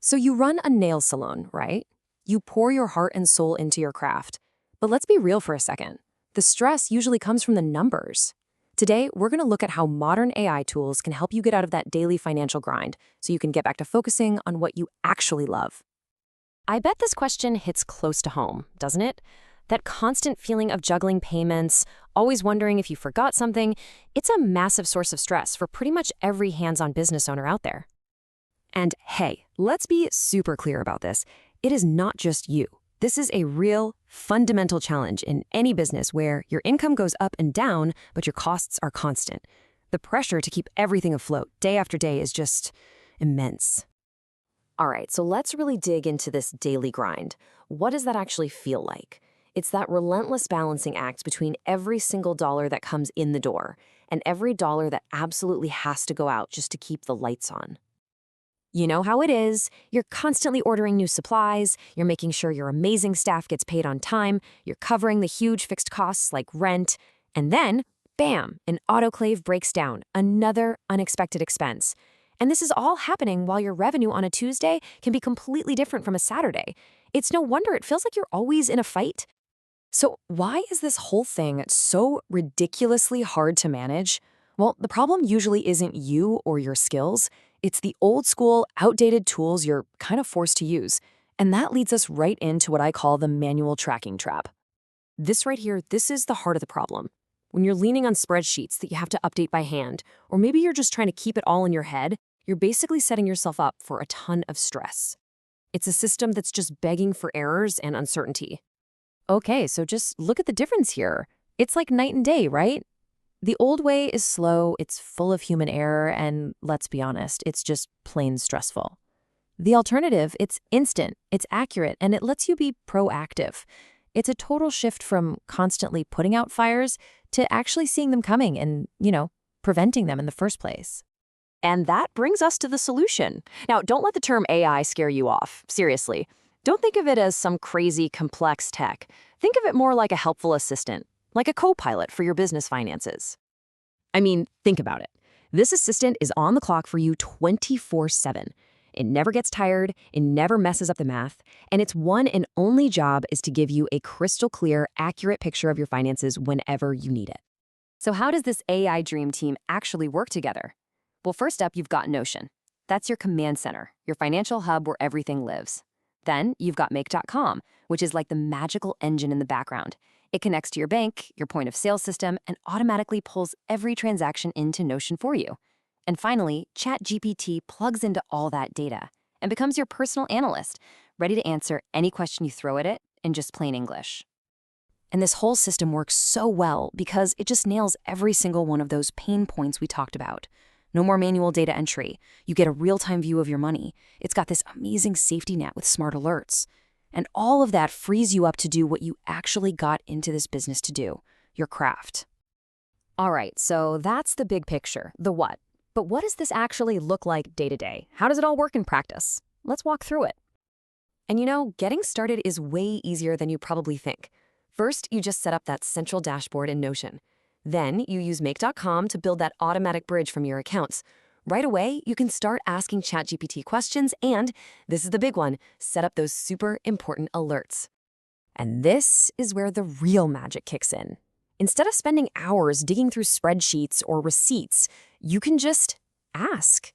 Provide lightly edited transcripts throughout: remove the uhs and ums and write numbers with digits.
So you run a nail salon, right? You pour your heart and soul into your craft. But let's be real for a second. The stress usually comes from the numbers. Today, we're going to look at how modern AI tools can help you get out of that daily financial grind so you can get back to focusing on what you actually love. I bet this question hits close to home, doesn't it? That constant feeling of juggling payments, always wondering if you forgot something, it's a massive source of stress for pretty much every hands-on business owner out there. And hey, let's be super clear about this. It is not just you. This is a real, fundamental challenge in any business where your income goes up and down, but your costs are constant. The pressure to keep everything afloat day after day is just immense. All right, so let's really dig into this daily grind. What does that actually feel like? It's that relentless balancing act between every single dollar that comes in the door and every dollar that absolutely has to go out just to keep the lights on. You know how it is. You're constantly ordering new supplies, you're making sure your amazing staff gets paid on time, you're covering the huge fixed costs like rent, and then, bam, an autoclave breaks down, another unexpected expense. And this is all happening while your revenue on a Tuesday can be completely different from a Saturday. It's no wonder it feels like you're always in a fight. So why is this whole thing so ridiculously hard to manage? Well, the problem usually isn't you or your skills. It's the old school, outdated tools you're kind of forced to use. And that leads us right into what I call the manual tracking trap. This right here, this is the heart of the problem. When you're leaning on spreadsheets that you have to update by hand, or maybe you're just trying to keep it all in your head, you're basically setting yourself up for a ton of stress. It's a system that's just begging for errors and uncertainty. Okay, so just look at the difference here. It's like night and day, right? The old way is slow, it's full of human error, and let's be honest, it's just plain stressful. The alternative, it's instant, it's accurate, and it lets you be proactive. It's a total shift from constantly putting out fires to actually seeing them coming and, preventing them in the first place. And that brings us to the solution. Now, don't let the term AI scare you off. Seriously. Don't think of it as some crazy, complex tech. Think of it more like a helpful assistant, like a co-pilot for your business finances. I mean, think about it. This assistant is on the clock for you 24/7. It never gets tired, it never messes up the math, and its one and only job is to give you a crystal clear, accurate picture of your finances whenever you need it. So how does this AI dream team actually work together? Well, first up, you've got Notion. That's your command center, your financial hub where everything lives. Then you've got Make.com, which is like the magical engine in the background. It connects to your bank, your point of sale system, and automatically pulls every transaction into Notion for you. And finally, ChatGPT plugs into all that data and becomes your personal analyst, ready to answer any question you throw at it in just plain English. And this whole system works so well because it just nails every single one of those pain points we talked about. No more manual data entry. You get a real-time view of your money. It's got this amazing safety net with smart alerts. And all of that frees you up to do what you actually got into this business to do, your craft. All right, so that's the big picture, the what. But what does this actually look like day to day? How does it all work in practice? Let's walk through it. And getting started is way easier than you probably think. First, you just set up that central dashboard in Notion. Then you use Make.com to build that automatic bridge from your accounts. Right away, you can start asking ChatGPT questions and, this is the big one, set up those super important alerts. And this is where the real magic kicks in. Instead of spending hours digging through spreadsheets or receipts, you can just ask.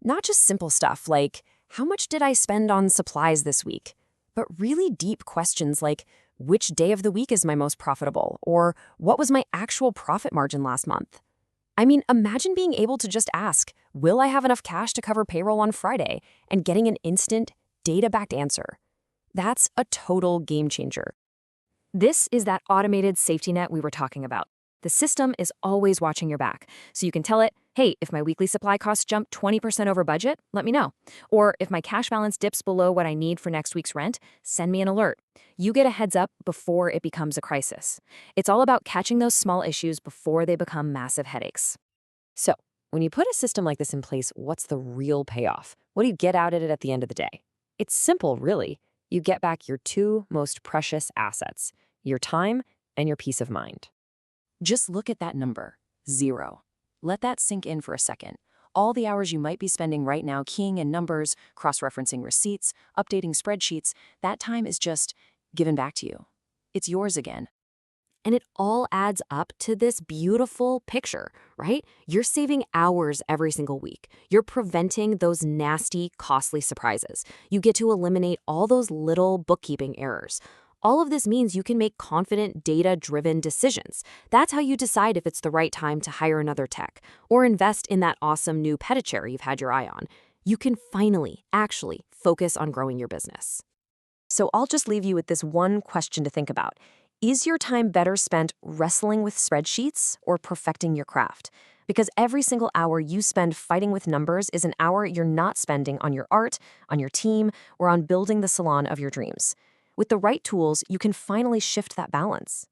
Not just simple stuff like, how much did I spend on supplies this week? But really deep questions like, which day of the week is my most profitable? Or what was my actual profit margin last month? I mean, imagine being able to just ask, will I have enough cash to cover payroll on Friday? And getting an instant, data-backed answer. That's a total game changer. This is that automated safety net we were talking about. The system is always watching your back, so you can tell it, hey, if my weekly supply costs jump 20% over budget, let me know. Or if my cash balance dips below what I need for next week's rent, send me an alert. You get a heads up before it becomes a crisis. It's all about catching those small issues before they become massive headaches. So, when you put a system like this in place, what's the real payoff? What do you get out of it at the end of the day? It's simple, really. You get back your two most precious assets, your time and your peace of mind. Just look at that number, 0. Let that sink in for a second. All the hours you might be spending right now keying in numbers, cross-referencing receipts, updating spreadsheets, that time is just given back to you. It's yours again. And it all adds up to this beautiful picture, right? You're saving hours every single week. You're preventing those nasty, costly surprises. You get to eliminate all those little bookkeeping errors. All of this means you can make confident, data-driven decisions. That's how you decide if it's the right time to hire another tech or invest in that awesome new pet chair you've had your eye on. You can finally, actually focus on growing your business. So I'll just leave you with this one question to think about. Is your time better spent wrestling with spreadsheets or perfecting your craft? Because every single hour you spend fighting with numbers is an hour you're not spending on your art, on your team, or on building the salon of your dreams. With the right tools, you can finally shift that balance.